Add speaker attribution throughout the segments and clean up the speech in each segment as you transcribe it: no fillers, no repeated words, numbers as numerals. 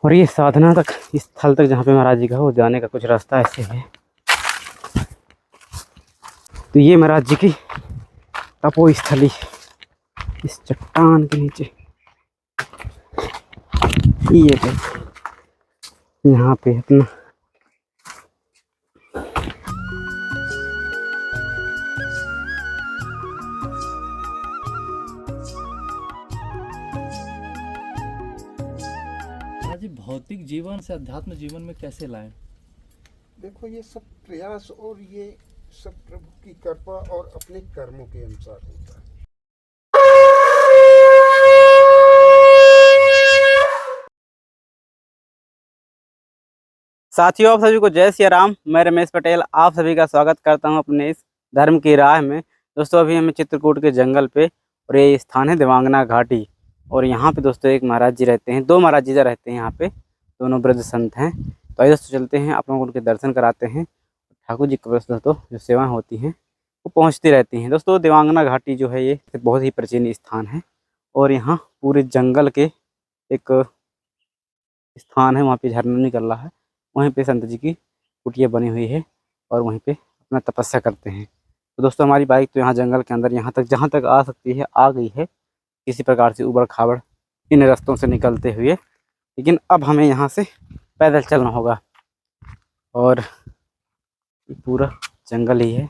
Speaker 1: और ये साधना तक, इस स्थल तक जहाँ पे महाराज जी का हो, जाने का कुछ रास्ता ऐसे है। तो ये महाराज जी की तपोस्थली इस चट्टान के नीचे, ये पे यहाँ पे अपना
Speaker 2: जी भौतिक जीवन से अध्यात्म जीवन में कैसे लाएं?
Speaker 3: देखो, ये सब प्रयास और ये सब प्रभु की कृपा और अपने कर्मों के अनुसार होता है।
Speaker 1: साथियों, आप सभी को जय सिया राम। मैं रमेश पटेल आप सभी का स्वागत करता हूं अपने इस धर्म की राह में। दोस्तों, अभी हमें चित्रकूट के जंगल पे, और ये स्थान है देवांगना घाटी। और यहाँ पे दोस्तों एक महाराज जी रहते हैं, दो महाराज जी रहते हैं यहाँ पे, दोनों वृद्ध संत हैं। तो आइए दोस्तों चलते हैं, आप लोगों को उनके दर्शन कराते हैं। ठाकुर जी की दोस्तों जो सेवाएँ होती हैं वो पहुँचती रहती हैं। दोस्तों, देवांगना घाटी जो है ये बहुत ही प्राचीन स्थान है, और यहाँ पूरे जंगल के एक स्थान है, वहाँ पे झरना निकल रहा है। वहीं पे संत जी की कुटिया बनी हुई है, और वहीं पे अपना तपस्या करते हैं। तो दोस्तों, हमारी बाइक तो यहाँ जंगल के अंदर, यहाँ तक जहाँ तक आ सकती है आ गई है, किसी प्रकार से उबड़ खाबड़ इन रास्तों से निकलते हुए। लेकिन अब हमें यहाँ से पैदल चलना होगा, और पूरा जंगल ही है।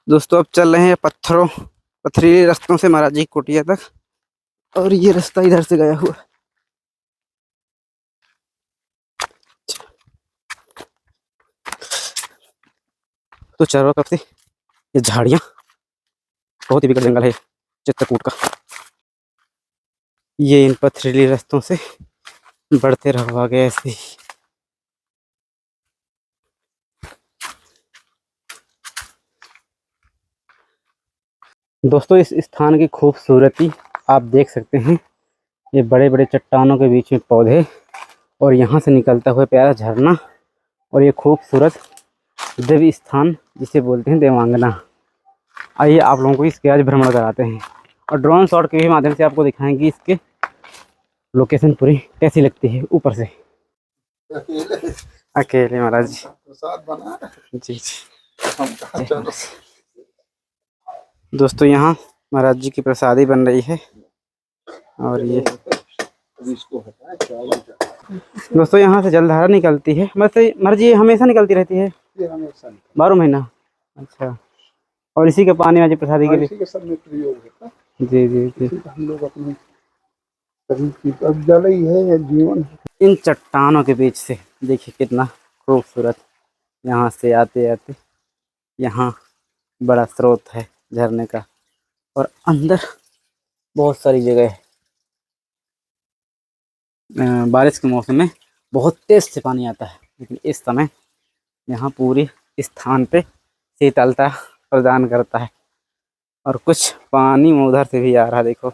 Speaker 1: दोस्तों, अब चल रहे हैं पथरीले रास्तों से महाराज जी की कुटिया तक, और ये रास्ता इधर से गया हुआ। तो चारों तरफ से ये झाड़ियाँ, बहुत ही विकट जंगल है चित्रकूट का। ये इन पथरीली रास्तों से बढ़ते रहो आगे ऐसे ही। दोस्तों, इस स्थान की खूबसूरती आप देख सकते हैं। ये बड़े बड़े चट्टानों के बीच में पौधे, और यहाँ से निकलता हुआ प्यारा झरना, और ये खूबसूरत दिव्य स्थान जिसे बोलते हैं देवांगना। आइए आप लोगों को इसके आज भ्रमण कराते हैं, और ड्रोन शॉट के भी माध्यम से आपको दिखाएंगे इसके लोकेशन पूरी कैसी लगती है ऊपर से। अकेले महाराज जी
Speaker 3: प्रसाद बना
Speaker 1: जी जी। दोस्तों, यहाँ महाराज जी की प्रसादी बन रही है, और ये दोस्तों यहाँ से जलधारा निकलती है। वैसे महाराज जी हमेशा निकलती रहती है,
Speaker 3: ये हमेशा
Speaker 1: 12 महीना? अच्छा, और इसी के पानी में प्रसादी के लिए
Speaker 3: इसी के सब में प्रयोग होता है।
Speaker 1: जी जी जी।
Speaker 3: हम लोग अपने शरीर की अब जल ही है जीवन।
Speaker 1: इन चट्टानों के बीच से देखिए कितना खूबसूरत, यहाँ से आते आते यहाँ बड़ा स्रोत है झरने का, और अंदर बहुत सारी जगह है। बारिश के मौसम में बहुत तेज से पानी आता है, लेकिन इस समय यहाँ पूरी स्थान पे शीतलता प्रदान करता है, और कुछ पानी उधर से भी आ रहा है, देखो।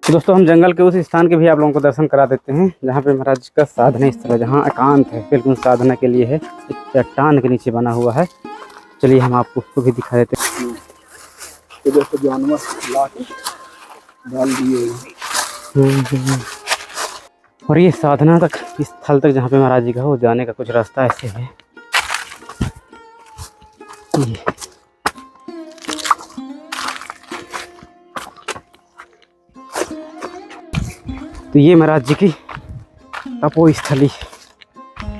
Speaker 1: तो दोस्तों हम जंगल के उस स्थान के भी आप लोगों को दर्शन करा देते हैं जहाँ पे महाराज जी का साधना स्थल है, जहाँ एकांत है, बिल्कुल साधना के लिए है। एक चट्टान के नीचे बना हुआ है। चलिए हम आपको उसको भी दिखा देते हैं।
Speaker 3: तो जैसे जानवर ला के डाल दिए।
Speaker 1: और ये साधना तक, इस स्थल तक जहाँ पे महाराज जी का हो, जाने का कुछ रास्ता ऐसे है। तो ये महाराज जी की तपोस्थली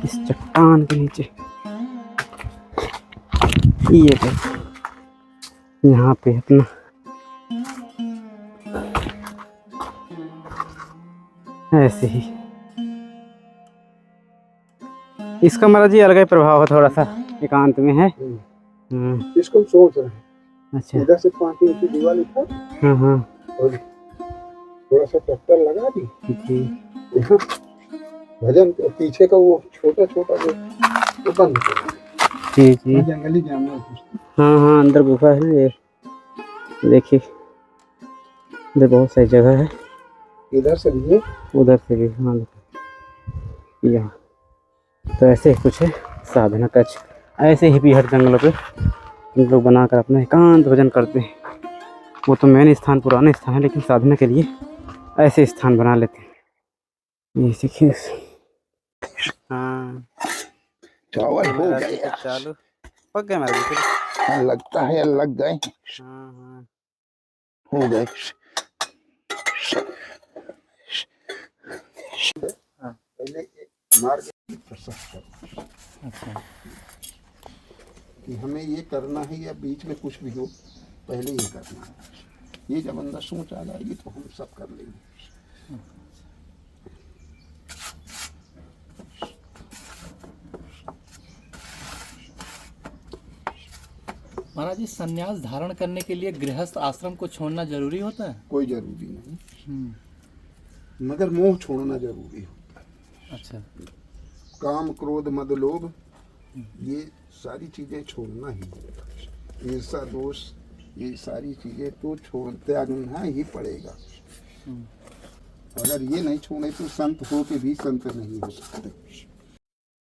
Speaker 1: इस चट्टान के नीचे, ये देखो यहाँ पे अपना ऐसे ही। इसका महाराज जी अलग ही प्रभाव है, थोड़ा सा एकांत में है।
Speaker 3: इसको सोच रहे हैं।
Speaker 1: अच्छा।
Speaker 3: इधर से 5 इंच की दीवार उठा
Speaker 1: हाँ
Speaker 3: और थोड़ा सा ट्रैक्टर लगा दी
Speaker 1: जी
Speaker 3: यहाँ भजन के पीछे का वो छोटा छोटा जो वो बंद कर
Speaker 1: जी जी।
Speaker 3: जंगली जानवर।
Speaker 1: हाँ अंदर गुफा है ये, देखिए इधर बहुत सारी जगह है।
Speaker 3: इधर से भी
Speaker 1: उधर से भी, हाँ यहाँ। तो ऐसे ही कुछ है साधना कक्ष। ऐसे ही भी हर जंगलों पे हम लोग बनाकर अपना एकांत भजन करते हैं। वो तो मेन स्थान पुराने स्थान है, लेकिन साधना के लिए ऐसे स्थान बना लेते हैं। ये सीखिए। हाँ
Speaker 3: चावल हो गया,
Speaker 1: चालू पक गए हमारे।
Speaker 3: लगता है लग गए।
Speaker 1: हाँ
Speaker 3: हो गए। पहले मार
Speaker 2: अच्छा,
Speaker 3: कि हमें ये करना है या बीच में कुछ भी हो, पहले ये करना है। ये जब अंदर सोच आ जाएगी तो हम सब कर लेंगे।
Speaker 2: महाराज जी संन्यास धारण करने के लिए गृहस्थ आश्रम को छोड़ना जरूरी होता है?
Speaker 3: कोई जरूरी नहीं, मगर मोह छोड़ना जरूरी होता है।
Speaker 2: अच्छा।
Speaker 3: काम क्रोध मद लोभ ये सारी चीजें छोड़ना ही होता है। ईर्षा दोष ये सारी चीजें तो छोड़ त्यागना ही पड़ेगा। अगर ये नहीं छोड़े तो संत हो के भी संत नहीं हो सकते।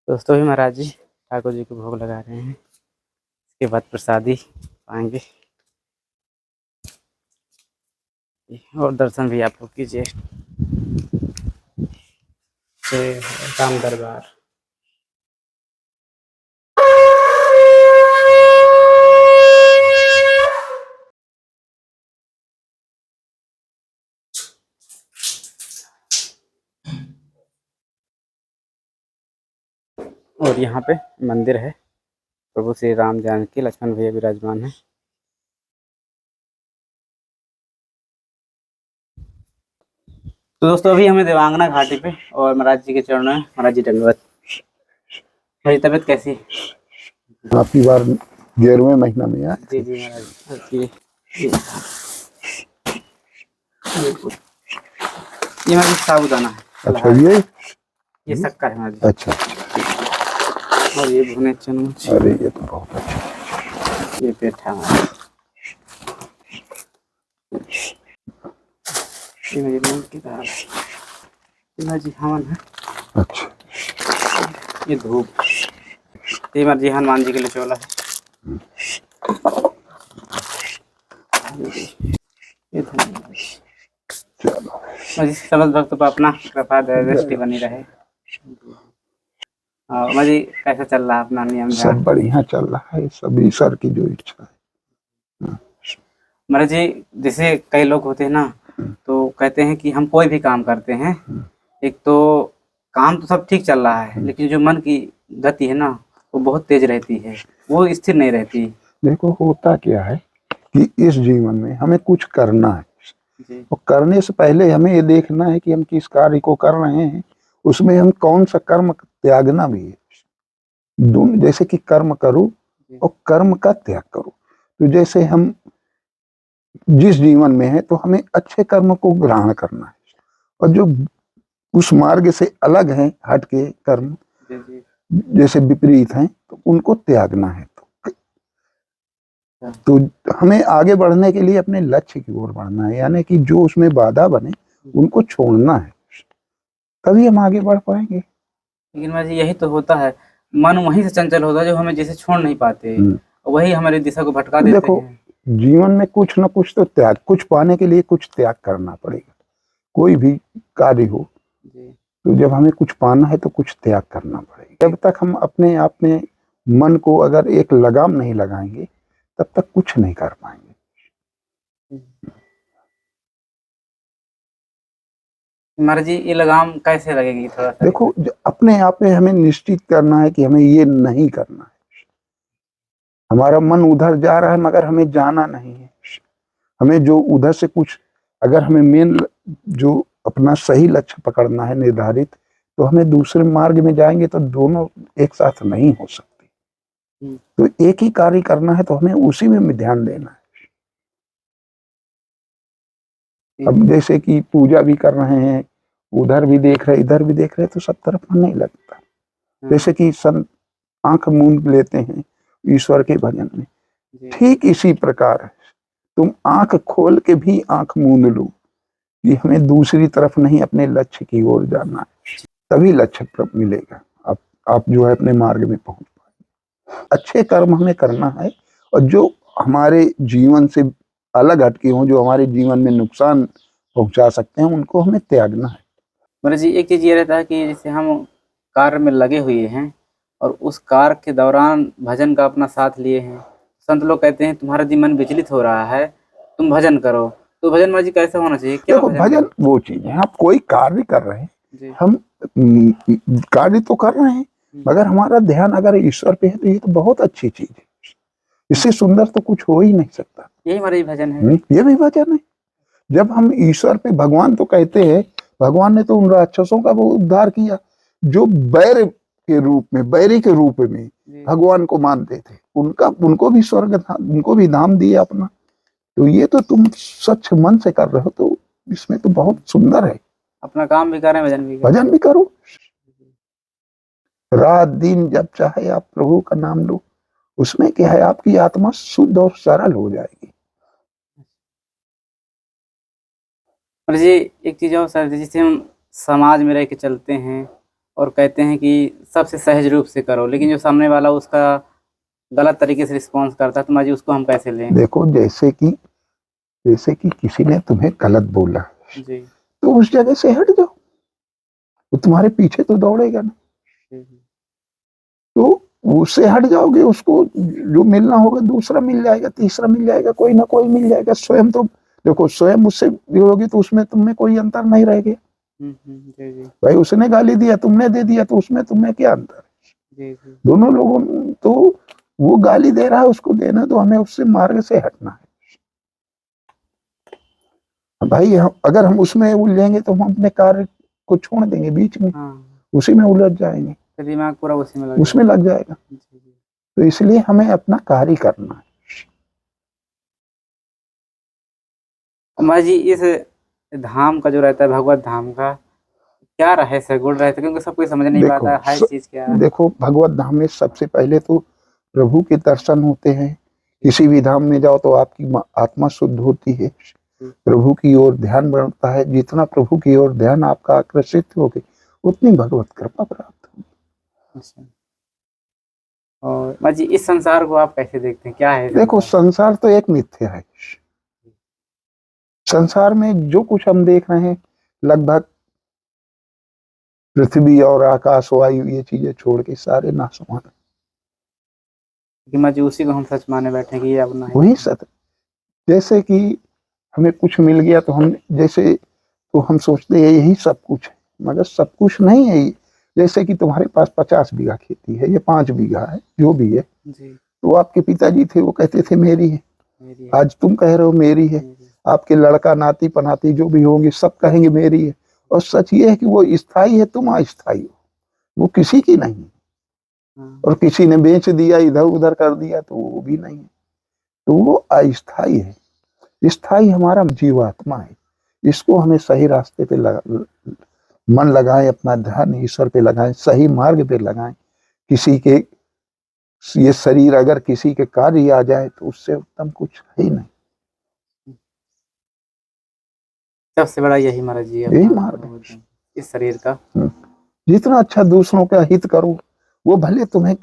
Speaker 1: दोस्तों भी महाराज जी ठाकुर जी को भोग लगा रहे हैं, इसके बाद प्रसादी पाएंगे और दर्शन भी आप लोग कीजिए। राम दरबार। और यहाँ पे मंदिर है, प्रभु श्री राम जानकी लक्ष्मण भैया विराजमान है। तो दोस्तों अभी हमें देवांगना घाटी पे और महाराज जी के चरणों में, महाराज जी दंडवत। मेरी तबीयत कैसी?
Speaker 3: आपकी बार 11वें महीना में आए।
Speaker 1: जी जी महाराज। ये महाराज साबुदाना है।
Speaker 3: अच्छा
Speaker 1: ये शक्कर है महाराज।
Speaker 3: अच्छा।
Speaker 1: और ये भुने चम्मच।
Speaker 3: अरे ये तो बहुत अच्छा।
Speaker 1: ये पेठा हमारा। ये मेरी मूंग की दाल। ये जी हवन है।
Speaker 3: अच्छा।
Speaker 1: ये धूप। ये मर्जी हनुमान जी के लिए चोला है। ये धन्यवाद। चलो समझ भक्त पर अपना कृपा दृष्टि बनी रहे। मजी कैसा चल रहा है अपना नियम?
Speaker 3: सब बढ़िया चल रहा है, सब ईश्वर की जो इच्छा है।
Speaker 1: महाराज जी जैसे कई लोग होते हैं ना, तो कहते हैं कि हम कोई भी काम करते हैं, एक तो काम तो सब ठीक चल रहा है, लेकिन जो मन की गति है ना वो बहुत तेज रहती है, वो स्थिर नहीं रहती।
Speaker 3: देखो होता क्या है कि इस जीवन में हमें कुछ करना है
Speaker 1: जी।
Speaker 3: और करने से पहले हमें ये देखना है कि हम किस कार्य को कर रहे हैं, उसमें हम कौन सा कर्म त्यागना भी है। जैसे कि कर्म करो और कर्म का त्याग करो। तो जैसे हम जिस जीवन में है तो हमें अच्छे कर्म को ग्रहण करना है, और जो उस मार्ग से अलग है, हट के कर्म जैसे विपरीत हैं, तो उनको त्यागना है। तो हमें आगे बढ़ने के लिए अपने लक्ष्य की ओर बढ़ना है, यानी कि जो उसमें बाधा बने उनको छोड़ना है, तभी हम आगे बढ़ पाएंगे।
Speaker 1: लेकिन महाराज जी यही तो होता है, मन वहीं से चंचल होता है जो हमें जैसे छोड़ नहीं पाते, वही हमारी दिशा को भटका
Speaker 3: तो
Speaker 1: देते
Speaker 3: देखो,
Speaker 1: हैं।
Speaker 3: जीवन में कुछ ना कुछ तो त्याग, कुछ पाने के लिए कुछ त्याग करना पड़ेगा। कोई भी कार्य हो,
Speaker 1: जी
Speaker 3: तो जब हमें कुछ पाना है तो कुछ त्याग करना पड़ेगा। जब तक हम अपने आप में मन को अगर एक लगाम नहीं लगाएंगे, तब तक कुछ नहीं कर पाएंगे।
Speaker 1: महाराज जी ये लगाम कैसे लगेगी, थोड़ा सा
Speaker 3: देखो, अपने आप में हमें निश्चित करना है कि हमें ये नहीं करना है। हमारा मन उधर जा रहा है मगर हमें जाना नहीं है। हमें जो उधर से कुछ, अगर हमें मेन जो अपना सही लक्ष्य पकड़ना है निर्धारित, तो हमें दूसरे मार्ग में जाएंगे तो दोनों एक साथ नहीं हो सकते। तो एक ही कार्य करना है तो हमें उसी में ध्यान देना है। अब जैसे कि पूजा भी कर रहे हैं, उधर भी देख रहे, इधर भी देख रहे, तो सब तरफ मन नहीं लगता। जैसे कि संत आंख मूंद लेते हैं ईश्वर के भजन में, ठीक इसी प्रकार है। तुम आंख खोल के भी आंख मूंद लो कि हमें दूसरी तरफ नहीं, अपने लक्ष्य की ओर जाना है, तभी लक्ष्य प्राप्त मिलेगा। आप जो है अपने मार्ग में पहुंच पाएंगे। अच्छे कर्म हमें करना है, और जो हमारे जीवन से अलग हटके हों, जो हमारे जीवन में नुकसान पहुंचा सकते हैं, उनको हमें त्यागना है।
Speaker 1: महाराज जी एक चीज ये रहता है कि जैसे हम कार्य में लगे हुए हैं और उस कार्य के दौरान भजन का अपना साथ लिए हैं, संत लोग कहते हैं तुम्हारा जी मन विचलित हो रहा है, तुम भजन करो। तो भजन महाराज जी कैसा होना चाहिए, क्या
Speaker 3: देखो, भजन वो चीज है, आप कोई कार्य कर रहे हैं,
Speaker 1: जी
Speaker 3: हम कार्य तो कर रहे हैं, मगर हमारा ध्यान अगर ईश्वर पे है तो ये तो बहुत अच्छी चीज है। इससे सुंदर तो कुछ हो ही नहीं सकता।
Speaker 1: यही हमारा जी भजन है।
Speaker 3: ये भी भजन है। जब हम ईश्वर पे, भगवान तो कहते हैं, भगवान ने तो उन राक्षसों का वो उद्धार किया जो बैर के रूप में, बैरी के रूप में भगवान को मानते थे। उनको भी स्वर्ग, उनको भी धाम दिए अपना। तो ये तो तुम सच्च मन से कर रहे हो, तो इसमें तो बहुत सुंदर है।
Speaker 1: अपना काम भी करें, भजन भी करें।
Speaker 3: भजन भी करो, रात दिन जब चाहे आप प्रभु का नाम लो। उसमें क्या है, आपकी आत्मा शुद्ध और सरल हो जाएगी।
Speaker 1: और जी एक चीज और सर, जिसे हम समाज में रह के चलते हैं और कहते हैं कि सबसे सहज रूप से करो, लेकिन जो सामने वाला उसका गलत तरीके से रिस्पॉन्स करता है, तो माँ जी उसको हम कैसे लें?
Speaker 3: देखो, जैसे कि किसी ने तुम्हें गलत बोला,
Speaker 1: जी
Speaker 3: तो उस जगह से हट जाओ। वो तुम्हारे पीछे तो दौड़ेगा ना, तो उससे हट जाओगे, उसको जो मिलना होगा दूसरा मिल जाएगा, तीसरा मिल जाएगा, कोई ना कोई मिल जाएगा। स्वयं तो देखो, स्वयं उससे मिलोगे तो उसमें तुमने कोई अंतर नहीं रह गया।
Speaker 1: जी जी
Speaker 3: भाई उसने गाली दिया, तुमने दे दिया, तो उसमें तुम्हें क्या अंतर है?
Speaker 1: जी जी
Speaker 3: दोनों लोगों तो, वो गाली दे रहा है, उसको देना, तो हमें उससे मार्ग से हटना है। भाई अगर हम उसमें उलझेंगे तो हम अपने कार्य को छोड़ देंगे बीच में, उसी में उलझ जाएंगे,
Speaker 1: तो दिमाग पूरा उसी
Speaker 3: उसमें लग जाएगा।
Speaker 1: जी जी।
Speaker 3: तो इसलिए हमें अपना कार्य करना है।
Speaker 1: माँ जी इस धाम का जो रहता है, भगवत धाम का क्या रहस्य, गुण रहस्य, क्योंकि सब कोई समझ नहीं
Speaker 3: देखो
Speaker 1: पाता हर चीज क्या है।
Speaker 3: देखो, भगवत धाम में सबसे पहले तो प्रभु के दर्शन होते हैं। किसी भी धाम में जाओ तो आपकी आत्मा शुद्ध होती है, प्रभु की ओर ध्यान बढ़ता है। जितना प्रभु की ओर ध्यान आपका आकर्षित होगी, उतनी भगवत कृपा प्राप्त होगी।
Speaker 1: अच्छा। और माँ जी इस संसार को आप कैसे देखते हैं, क्या है
Speaker 3: देखो, संसार तो एक मिथ्या है। संसार में जो कुछ हम देख रहे हैं, लगभग पृथ्वी और आकाश, वायु, ये चीजें छोड़ के सारे नासवान।
Speaker 1: कि माँ जी उसी को हम सच माने बैठे कि ये अपना है।
Speaker 3: वही सत्य। जैसे कि हमें कुछ मिल गया तो हम जैसे, तो हम सोचते हैं यही सब कुछ है, मगर सब कुछ नहीं है। जैसे कि तुम्हारे पास 50 बीघा खेती है, ये 5 बीघा है, जो भी है,
Speaker 1: जी
Speaker 3: तो आपके पिताजी थे, वो कहते थे मेरी है।
Speaker 1: मेरी है।
Speaker 3: आज तुम कह रहे हो मेरी है, आपके लड़का नाती पनाती जो भी होंगे सब कहेंगे मेरी है। और सच ये है कि वो स्थायी है, तुम अस्थायी हो, वो किसी की नहीं। और किसी ने बेच दिया, इधर उधर कर दिया, तो वो भी नहीं है। तो वो अस्थायी है। स्थायी हमारा जीवात्मा है। इसको हमें सही रास्ते पे मन लगाएं, अपना ध्यान ईश्वर पे लगाएं, सही मार्ग पे लगाएं। किसी के ये शरीर अगर किसी के कार्य आ जाए तो उससे उत्तम कुछ है ही नहीं।
Speaker 1: सबसे बड़ा यही महाराज जी
Speaker 3: यही
Speaker 1: अपना
Speaker 3: मार्ग है।
Speaker 1: इस शरीर का।
Speaker 3: जितना अच्छा दूसरों का हित करो, वो भले तुम्हें,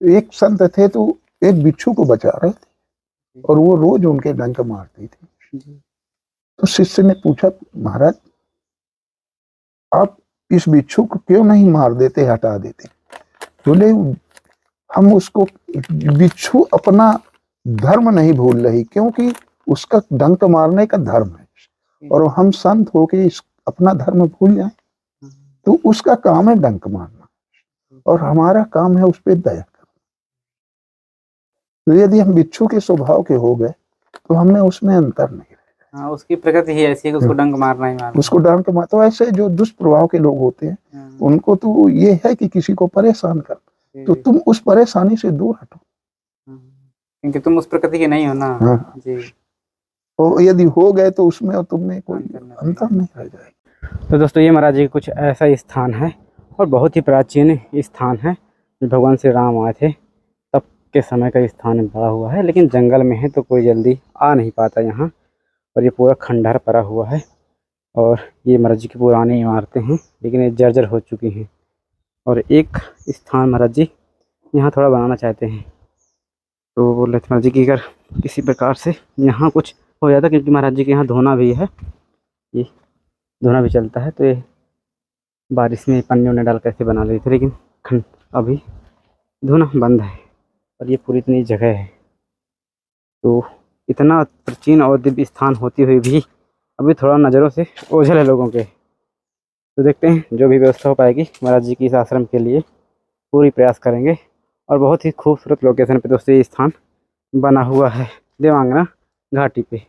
Speaker 3: एक संत थे तो एक बिच्छू को बचा रहे थे और वो रोज उनके डंक मारती थी।
Speaker 1: जी।
Speaker 3: तो शिष्य ने पूछा, महाराज आप इस बिच्छू को क्यों नहीं मार देते, हटा देते? बोले हम उसको, बिच्छू अपना धर्म नहीं भूल रही, क्योंकि उसका डंक मारने का धर्म है, और हम संत होके इस अपना धर्म भूल जाए तो उसका काम है डंक मारना, और हमारा काम है उस पर दया करना। तो यदि हम बिच्छू के स्वभाव के हो गए तो हमने उसमें अंतर नहीं रहा।
Speaker 1: हाँ, उसकी प्रकृति ही ऐसी है कि उसको डंक मारना ही मारना।
Speaker 3: उसको डंक मार, तो ऐसे जो दुष्प्रभाव के लोग होते हैं उनको तो ये है कि किसी को परेशान कर, तो तुम उस परेशानी से दूर हटो,
Speaker 1: क्योंकि तुम उस प्रकृति के नहीं हो ना।
Speaker 3: हाँ।
Speaker 1: जी।
Speaker 3: और यदि हो गए तो उसमें और तुमने कोई अंतर नहीं रह जाएगा।
Speaker 1: तो दोस्तों ये महाराज जी कुछ ऐसा स्थान है और बहुत ही प्राचीन स्थान है। भगवान श्री राम आए थे तब के समय का स्थान बड़ा हुआ है, लेकिन जंगल में है तो कोई जल्दी आ नहीं पाता यहाँ। और ये पूरा खंडहर पड़ा हुआ है और ये महाराज जी की पुरानी इमारतें हैं, लेकिन ये जर्जर हो चुकी हैं। और एक स्थान महाराज जी यहाँ थोड़ा बनाना चाहते हैं, तो बोल रहे थे महाराज जी की अगर किसी प्रकार से यहाँ कुछ हो जाता, क्योंकि महाराज जी के यहाँ धोना भी है, ये धोना भी चलता है, तो ये बारिश में पन्नी उन्नी डाल कैसे बना रही थी, लेकिन अभी धोना बंद है और ये पूरी इतनी जगह है। तो इतना प्राचीन और दिव्य स्थान होती हुई भी अभी थोड़ा नज़रों से ओझल है लोगों के। तो देखते हैं जो भी व्यवस्था हो पाएगी महाराज जी की इस आश्रम के लिए पूरी प्रयास करेंगे। और बहुत ही खूबसूरत लोकेशन पे दोस्तों ये स्थान बना हुआ है देवांगना घाटी पे।